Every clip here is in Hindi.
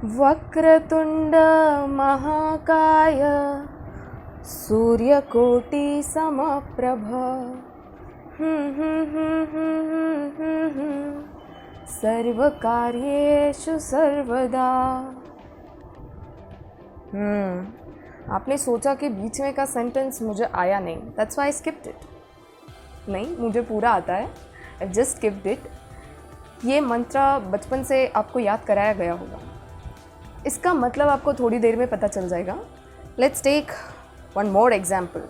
वक्रतुंड महाकाय सूर्यकोटि समप्रभ सर्वकार्येषु सर्वदा। आपने सोचा कि बीच में का सेंटेंस मुझे आया नहीं, that's why I skipped it. नहीं, मुझे पूरा आता है, आई जस्ट स्किप्ड इट। ये मंत्र बचपन से आपको याद कराया गया होगा, इसका मतलब आपको थोड़ी देर में पता चल जाएगा। Let's take one more example.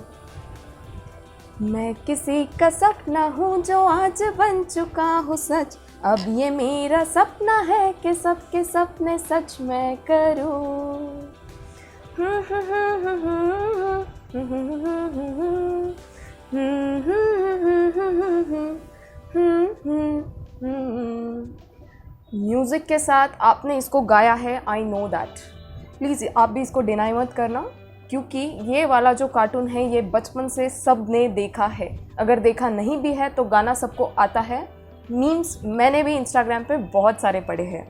मैं किसी का सपना हूँ जो आज बन चुका हूँ सच, अब ये मेरा सपना है कि सबके सपने सच मैं करूँ। म्यूज़िक के साथ आपने इसको गाया है, आई नो दैट। प्लीज़ आप भी इसको डिनाई मत करना, क्योंकि ये वाला जो कार्टून है ये बचपन से सब ने देखा है। अगर देखा नहीं भी है तो गाना सबको आता है। मीम्स मैंने भी इंस्टाग्राम पे बहुत सारे पढ़े हैं।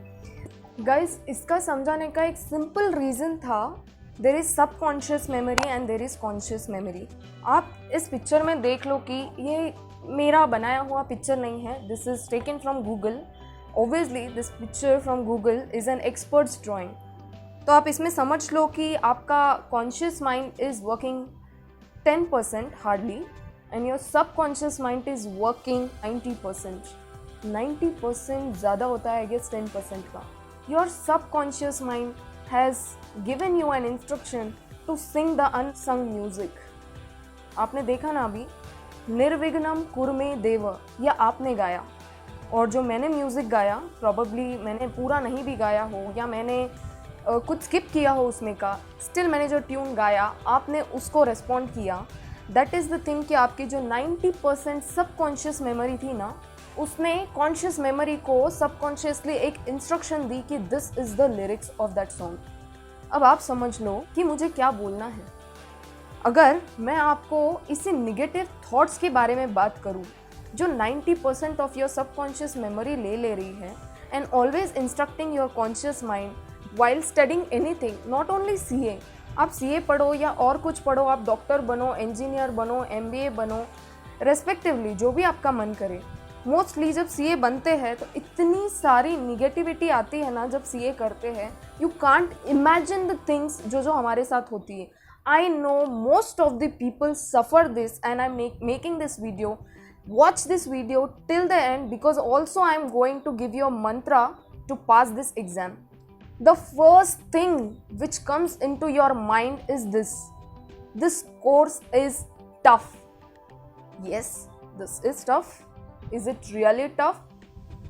गाइस, इसका समझाने का एक सिंपल रीज़न था, there is subconscious memory and there is conscious memory. आप इस पिक्चर में देख लो कि ये मेरा बनाया हुआ पिक्चर नहीं है, this is taken from Google. Obviously this picture from Google is an expert's drawing. तो आप इसमें समझ लो कि आपका conscious mind is working 10% hardly and your subconscious mind is working 90%। 90% ज़्यादा है आई गेस 10% का। Your subconscious mind has given you an instruction to sing the unsung music. आपने देखा ना अभी, निर्विघ्नम कुरमे देव, या आपने गाया, और जो मैंने म्यूज़िक गाया, प्रॉबली मैंने पूरा नहीं भी गाया हो या मैंने कुछ स्किप किया हो उसमें का, स्टिल मैंने जो ट्यून गाया आपने उसको रेस्पॉन्ड किया। दैट इज़ द थिंग कि आपकी जो 90% सबकॉन्शियस मेमोरी थी ना, उसने कॉन्शियस मेमोरी को सबकॉन्शियसली एक इंस्ट्रक्शन दी कि this is the lyrics of that song. अब आप समझ लो कि मुझे क्या बोलना है। अगर मैं आपको इसी निगेटिव थॉट्स के बारे में बात करूं जो 90% ऑफ योर सबकॉन्शियस मेमोरी ले रही है and always instructing your conscious mind while studying anything, not only CA. आप सीए पढ़ो या और कुछ पढ़ो, आप डॉक्टर बनो, इंजीनियर बनो, एमबीए बनो, रेस्पेक्टिवली जो भी आपका मन करे। मोस्टली जब सीए बनते हैं तो इतनी सारी निगेटिविटी आती है ना जब सीए करते हैं, you can't imagine the things जो हमारे साथ होती है। I know most of the people suffer this and I am making this video. Watch this video till the end because also I am going to give you a mantra to pass this exam. The first thing which comes into your mind is this: this course is tough. Yes, this is tough. Is it really tough?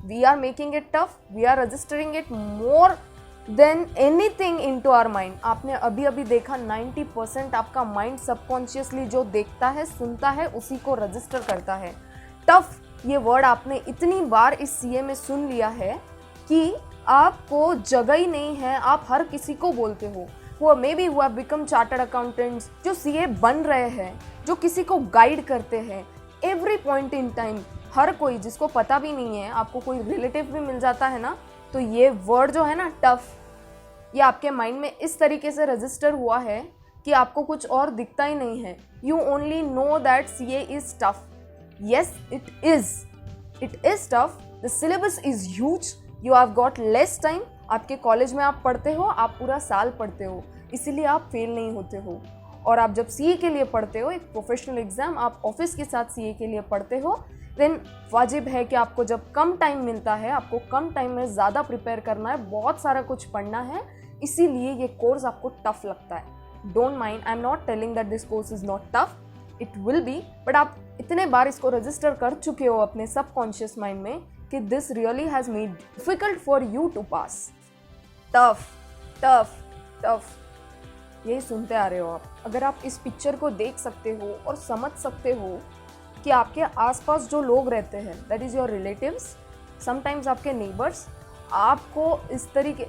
We are making it tough. We are registering it more than anything into our mind. आपने अभी अभी देखा 90% आपका माइंड सबकॉन्शियसली जो देखता है, सुनता है, उसी को रजिस्टर करता है। टफ ये वर्ड आपने इतनी बार इस सीए में सुन लिया है कि आपको जगह ही नहीं है, आप हर किसी को बोलते हो। वो मे बी हुआ बिकम चार्टर्ड अकाउंटेंट्स जो सीए बन रहे हैं, जो किसी को गाइड करते हैं एवरी पॉइंट इन टाइम। हर कोई जिसको पता भी नहीं है, आपको कोई रिलेटिव भी मिल जाता है ना, तो ये वर्ड जो है ना टफ, ये आपके माइंड में इस तरीके से रजिस्टर हुआ है कि आपको कुछ और दिखता ही नहीं है। You only know that CA is tough. Yes, it is. It is tough. The syllabus is huge. You have got less time. आपके कॉलेज में आप पढ़ते हो, आप पूरा साल पढ़ते हो, इसीलिए आप फेल नहीं होते हो। और आप जब सीए के लिए पढ़ते हो, एक प्रोफेशनल एग्जाम, आप ऑफिस के साथ सीए के लिए पढ़ते हो, देन वाजिब है कि आपको जब कम टाइम मिलता है, आपको कम टाइम में ज़्यादा प्रिपेयर करना है, बहुत सारा कुछ पढ़ना है, इसीलिए ये कोर्स आपको टफ लगता है। Don't mind, I am not telling that this course is not tough, it will be, but आप इतने बार इसको रजिस्टर कर चुके हो अपने सबकॉन्शियस माइंड में कि this really has made difficult for you to pass. Tough tough tough, यही सुनते आ रहे हो आप। अगर आप इस पिक्चर को देख सकते हो और समझ सकते हो कि आपके आसपास जो लोग रहते हैं, that is your relatives, sometimes आपके नेबर्स, आपको इस तरीके,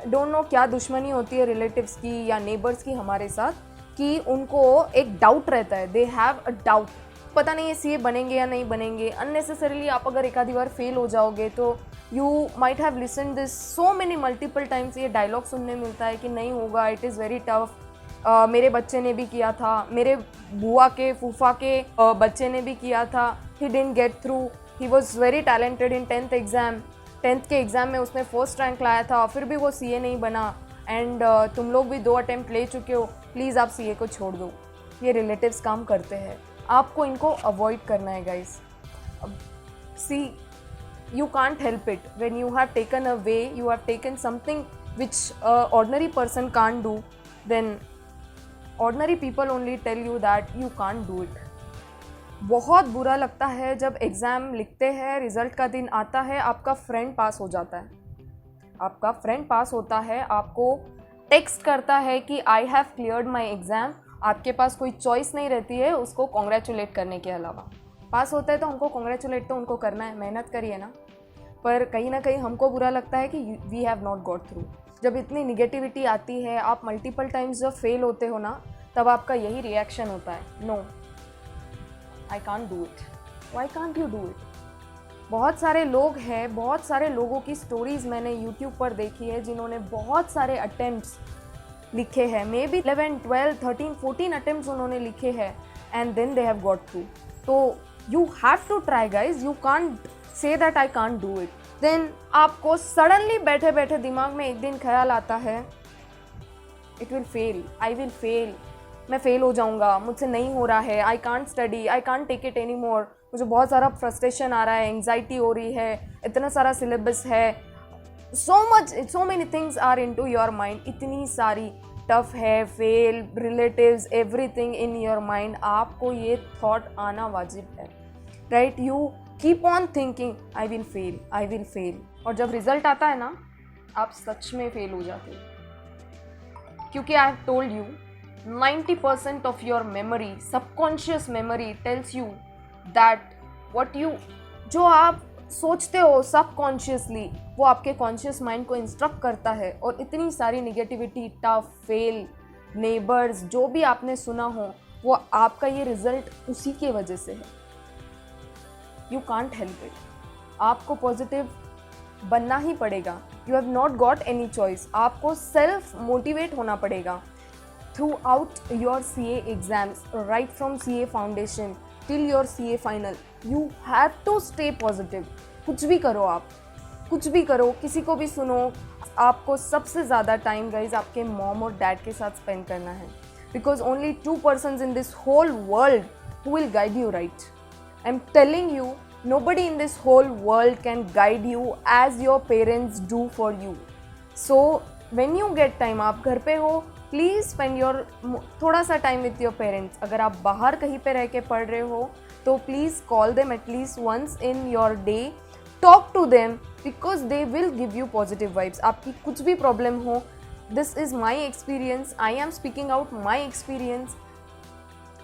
डोंट नो क्या दुश्मनी होती है रिलेटिव्स की या नेबर्स की हमारे साथ, कि उनको एक डाउट रहता है, दे हैव अ डाउट, पता नहीं ये सीए बनेंगे या नहीं बनेंगे। अननेसेसरीली आप अगर एक आधी बार फेल हो जाओगे तो you might have listen this so many multiple times, ये डायलॉग सुनने मिलता है कि नहीं होगा, इट इज़ वेरी टफ, मेरे बच्चे ने भी किया था, मेरे बुआ के फूफा के बच्चे ने भी किया था, he didn't get through, he was very talented in 10th exam, 10th के एग्ज़ाम में उसने फर्स्ट रैंक लाया था, फिर भी वो CA नहीं बना, एंड तुम लोग भी 2 अटेम्प्ट ले चुके हो, प्लीज़ आप CA को छोड़ दो। ये रिलेटिव्स काम करते हैं, आपको इनको अवॉइड करना है guys. See, you can't help it when you have taken a way, you have taken something which ordinary person can't do, then ordinary people only tell you that you can't do it. बहुत बुरा लगता है जब एग्ज़ाम लिखते हैं, रिज़ल्ट का दिन आता है, आपका फ्रेंड पास हो जाता है, आपका फ्रेंड पास होता है, आपको टेक्स्ट करता है कि I have cleared my exam, आपके पास कोई चॉइस नहीं रहती है उसको कॉन्ग्रेचुलेट करने के अलावा। पास होता है तो हमको कॉन्ग्रेचुलेट तो उनको करना है, मेहनत करिए ना, पर कहीं ना कहीं हमको बुरा लगता है कि we have not got through. जब इतनी निगेटिविटी आती है, आप मल्टीपल टाइम्स जब फेल होते हो ना, तब आपका यही रिएक्शन होता है, no I can't do it, why can't you do it. बहुत सारे लोग हैं, बहुत सारे लोगों की स्टोरीज़ मैंने यूट्यूब पर देखी है जिन्होंने बहुत सारे अटेम्प्ट्स लिखे हैं, मे बी 11, 12, 13, 14 अटेम्प्ट्स उन्होंने लिखे हैं and then they have got through. तो you have to try guys, you can't say that I can't do it. देन आपको सडनली बैठे बैठे दिमाग में एक दिन ख्याल आता है, it will fail, I will fail, मैं फेल हो जाऊंगा, मुझसे नहीं हो रहा है, I can't study, I can't take it any more, मुझे बहुत सारा फ्रस्ट्रेशन आ रहा है, एंग्जाइटी हो रही है, इतना सारा सिलेबस है, so many things are into your mind, इतनी सारी टफ है, fail, relatives, everything in your mind, आपको ये थॉट आना वाजिब है, right. You keep on thinking I will fail, I will fail, और जब रिजल्ट आता है ना, आप सच में फेल हो जाते हो, क्योंकि I have told you 90% of your memory, subconscious memory tells you that what you, जो आप सोचते हो सबकॉन्शियसली, वो आपके कॉन्शियस माइंड को इंस्ट्रक्ट करता है, और इतनी सारी निगेटिविटी, टफ, फेल, नेबर्स, जो भी आपने सुना हो, वो आपका ये रिजल्ट उसी के वजह से है। यू कांट हेल्प इट, आपको पॉजिटिव बनना ही पड़ेगा, you have not got any choice, आपको सेल्फ मोटिवेट होना पड़ेगा throughout your CA exams, right from CA foundation till your CA final, you have to stay positive. कुछ भी करो, आप कुछ भी करो, किसी को भी सुनो, आपको सबसे ज़्यादा टाइम गाइज आपके मॉम और डैड के साथ स्पेंड करना है, because only 2 persons in this whole world who will guide you, right. I am telling you, nobody in this whole world can guide you as your parents do for you. So when you get time, आप घर पे हो, प्लीज़ स्पेंड योर थोड़ा सा टाइम विथ योर पेरेंट्स। अगर आप बाहर कहीं पे रह के पढ़ रहे हो तो please call them at least once in your day, talk to them, because they will give you positive vibes. आपकी कुछ भी प्रॉब्लम हो, this is my experience, I am speaking out my experience.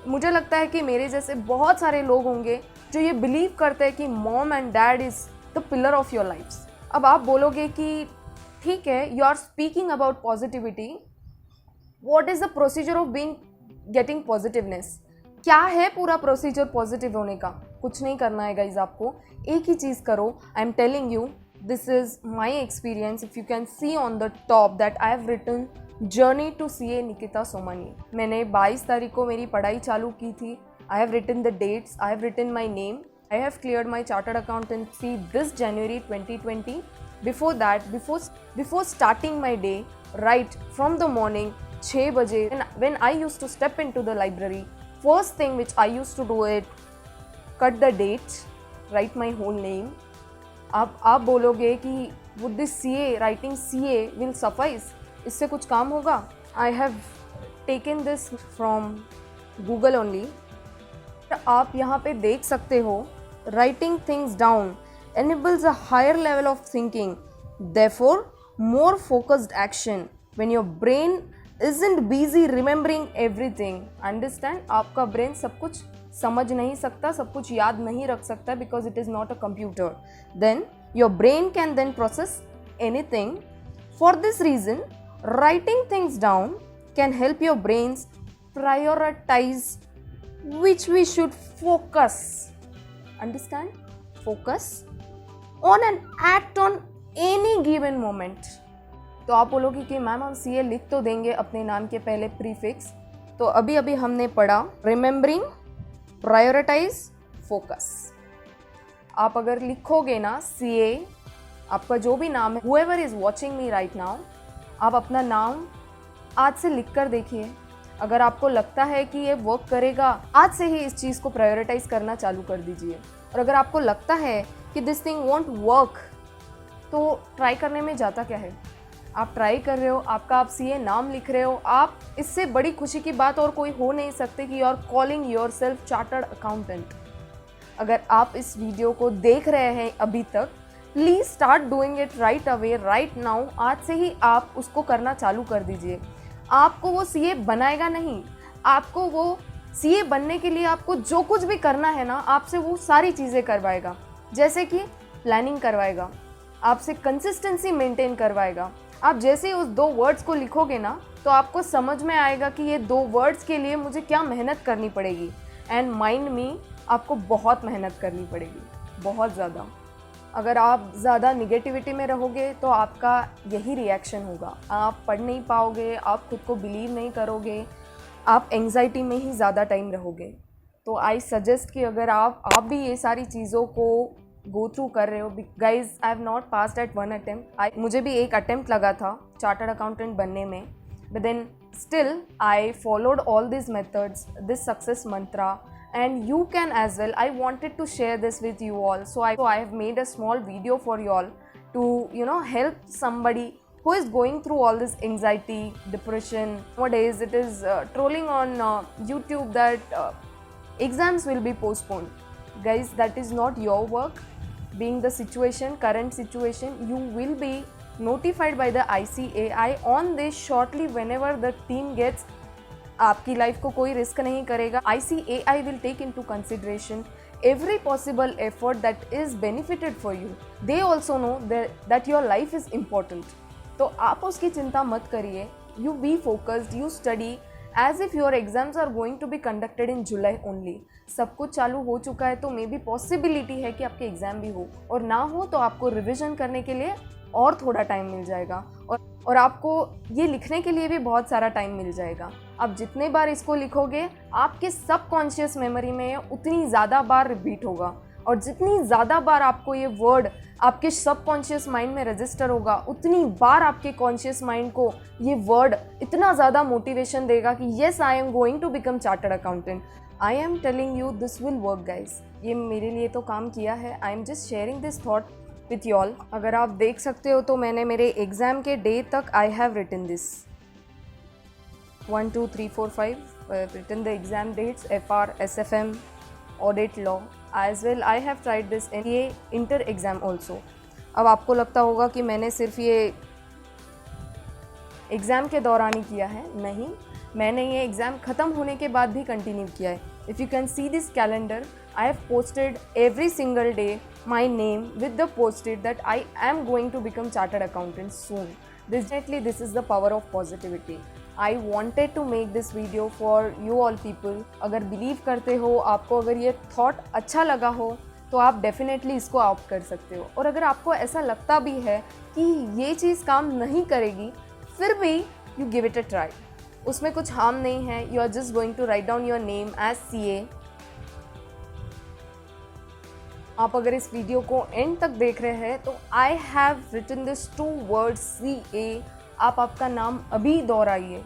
मुझे लगता है कि मेरे जैसे बहुत सारे लोग होंगे जो ये बिलीव करते हैं कि mom and dad is the pillar of your lifes. अब आप बोलोगे कि ठीक है, you are speaking about positivity, what is the procedure of being getting positiveness? क्या है पूरा प्रोसीजर पॉजिटिव होने का? कुछ नहीं करना है गाइज, आपको एक ही चीज़ करो। I am telling you, this is my experience. If you can see on the top that I have written journey to CA Nikita Somani. मैंने 22 तारीख को मेरी पढ़ाई चालू की थी। I have written the dates, I have written my name, I have cleared my chartered accountancy this January 2020. Before that, before starting my day, right from the morning 6 baje, when I used to step into the library, first thing which I used to do it, cut the date, write my whole name. अब आप बोलोगे कि would this CA, writing CA will suffice? इससे कुछ काम होगा? I have taken this from Google only. आप यहाँ पे देख सकते हो, writing things down enables a higher level of thinking, therefore more focused action when your brain isn't busy remembering everything. Understand? आपका ब्रेन सब कुछ समझ नहीं सकता, सब कुछ याद नहीं रख सकता, because it is not a computer. Then your brain can then process anything. For this reason, writing things down can help your brains prioritize which we should focus. Understand? Focus. On an act on any given moment. तो आप बोलोगे कि मैम हम सीए लिख तो देंगे अपने नाम के पहले प्रीफिक्स। तो अभी अभी हमने पढ़ा रिमेंबरिंग, प्रायोरिटाइज, फोकस। आप अगर लिखोगे ना सीए, आपका जो भी नाम है, whoever is watching me right now, आप अपना नाम आज से लिख कर देखिए। अगर आपको लगता है कि ये वर्क करेगा, आज से ही इस चीज़ को प्रायोरिटाइज करना चालू कर दीजिए। और अगर आपको लगता है कि दिस थिंग वॉन्ट वर्क, तो ट्राई करने में जाता क्या है। आप ट्राई कर रहे हो, आपका आप सीए नाम लिख रहे हो, आप इससे बड़ी खुशी की बात और कोई हो नहीं सकती कि you are calling your self chartered accountant. अगर आप इस वीडियो को देख रहे हैं अभी तक, please start doing it right away, right now. आज से ही आप उसको करना चालू कर दीजिए। आपको वो सीए बनाएगा नहीं, आपको वो सीए बनने के लिए आपको जो कुछ भी करना है ना, आपसे वो सारी चीज़ें करवाएगा। जैसे कि प्लानिंग करवाएगा, आपसे कंसिस्टेंसी मेंटेन करवाएगा। आप जैसे ही उस 2 वर्ड्स को लिखोगे ना, तो आपको समझ में आएगा कि ये 2 वर्ड्स के लिए मुझे क्या मेहनत करनी पड़ेगी। एंड माइंड मी, आपको बहुत मेहनत करनी पड़ेगी, बहुत ज़्यादा। अगर आप ज़्यादा निगेटिविटी में रहोगे तो आपका यही रिएक्शन होगा। आप पढ़ नहीं पाओगे, आप खुद को बिलीव नहीं करोगे, आप एंग्जाइटी में ही ज़्यादा टाइम रहोगे। तो आई सजेस्ट कि अगर आप भी ये सारी चीज़ों को गो थ्रू कर रहे हो। Guys, I have not passed at 1 attempt. मुझे भी एक अटेम्प्ट लगा था चार्टर्ड अकाउंटेंट बनने में, but then still I followed all this methods, this success mantra, and you can as well. I wanted to share this with you all, so I have made a small video for you all to help somebody who is going through all this anxiety, depression. Nowadays it is trolling on YouTube that exams will be postponed. Guys, that is not your work. Being the situation, current situation, you will be notified by the ICAI on this shortly whenever the team gets. आपकी लाइफ को कोई रिस्क नहीं करेगा। ICAI will take into consideration every possible effort that is benefited for you. They also know that your life is important. तो आप उसकी चिंता मत करिए। You be focused, you study as if your exams are going to be conducted in July only. सब कुछ चालू हो चुका है, तो मे बी पॉसिबिलिटी है कि आपके एग्ज़ाम भी हो, और ना हो तो आपको रिविज़न करने के लिए और थोड़ा टाइम मिल जाएगा, और आपको ये लिखने के लिए भी बहुत सारा टाइम मिल जाएगा। आप जितने बार इसको लिखोगे, आपके सबकॉन्शियस मेमोरी में उतनी ज़्यादा बार रिपीट होगा, और जितनी ज़्यादा बार आपको ये वर्ड आपके सबकॉन्शियस माइंड में रजिस्टर होगा, उतनी बार आपके कॉन्शियस माइंड को ये वर्ड इतना ज़्यादा मोटिवेशन देगा कि yes, I am going to become chartered accountant. I am telling you this will work guys. ये मेरे लिए तो काम किया है। I am just sharing this thought with you all. अगर आप देख सकते हो तो मैंने मेरे एग्ज़ाम के डे तक आई have written this 1 2 3 4 5 written the exam dates, FR, SFM, audit law as well. I have tried this in ये इंटर एग्ज़ाम also. अब आपको लगता होगा कि मैंने सिर्फ ये एग्ज़ाम के दौरान ही किया है। नहीं, मैंने ये एग्ज़ाम ख़त्म होने के बाद भी कंटिन्यू किया है। If you can see this calendar, I have posted every single day my name with the post-it that I am going to become chartered accountant soon. Definitely this is the power of positivity. I wanted to make this video for you all people. अगर बिलीव करते हो, आपको अगर ये थॉट अच्छा लगा हो, तो आप डेफिनेटली इसको ऑप्ट कर सकते हो। और अगर आपको ऐसा लगता भी है कि ये चीज़ काम नहीं करेगी, फिर भी you give it a try. उसमें कुछ हार्म नहीं है। You are just going to write down your name as CA। आप अगर इस वीडियो को एंड तक देख रहे हैं तो I have written this 2 words CA। आप आपका नाम अभी दोहराइए,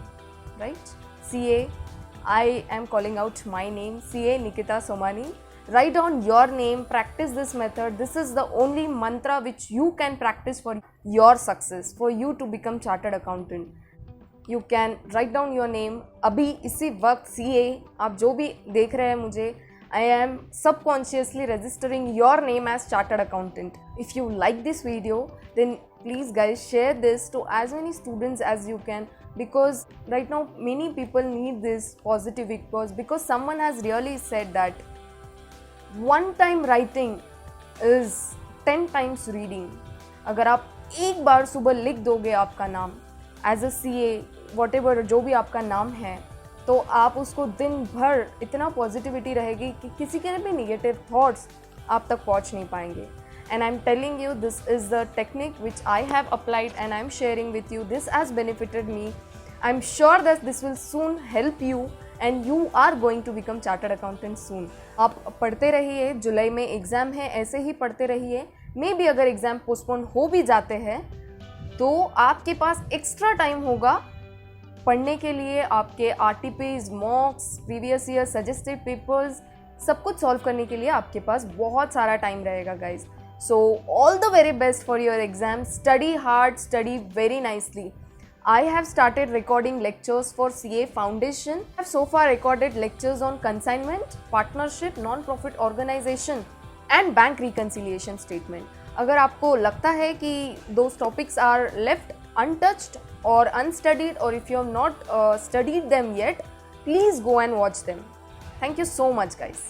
right? CA, I am calling out my name, CA Nikita Somani. Write down your name, practice this method. This is the only mantra which you can practice for your success, for you to become chartered accountant. You can write down your name अभी इसी वक्त CA। आप जो भी देख रहे हैं मुझे, I am subconsciously registering your name as chartered accountant. If you like this video, then please guys share this to as many students as you can, because right now many people need this positive because someone has really said that one time writing is 10 times reading. अगर आप एक बार सुबह लिख दोगे आपका नाम एज अ CA, whatever जो भी आपका नाम है, तो आप उसको दिन भर इतना पॉजिटिविटी रहेगी कि किसी के भी निगेटिव थॉट्स आप तक पहुंच नहीं पाएंगे। and I'm telling you this is the technique which I have applied and I'm sharing with you. This has benefited me. I'm sure that this will soon help you and you are going to become chartered accountant soon. आप पढ़ते रहिए, जुलाई में एग्ज़ाम है, ऐसे ही पढ़ते रहिए. मे बी अगर एग्ज़ाम पोस्टपोन हो भी जाते हैं तो आपके पास एक्स्ट्रा टाइम होगा पढ़ने के लिए. आपके RTPs, मॉक्स, previous year suggested papers सब कुछ सॉल्व करने के लिए आपके पास बहुत सारा टाइम रहेगा guys. So all the very best for your exam. Study hard, study very nicely. I have started recording lectures for CA Foundation. I have so far recorded lectures on consignment, partnership, non-profit organization and bank reconciliation statement. अगर आपको लगता है कि those topics are left untouched or unstudied, or if you have not studied them yet, please go and watch them. Thank you so much guys.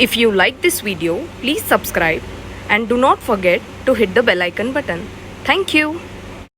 If you like this video, please subscribe and do not forget to hit the bell icon button. Thank you.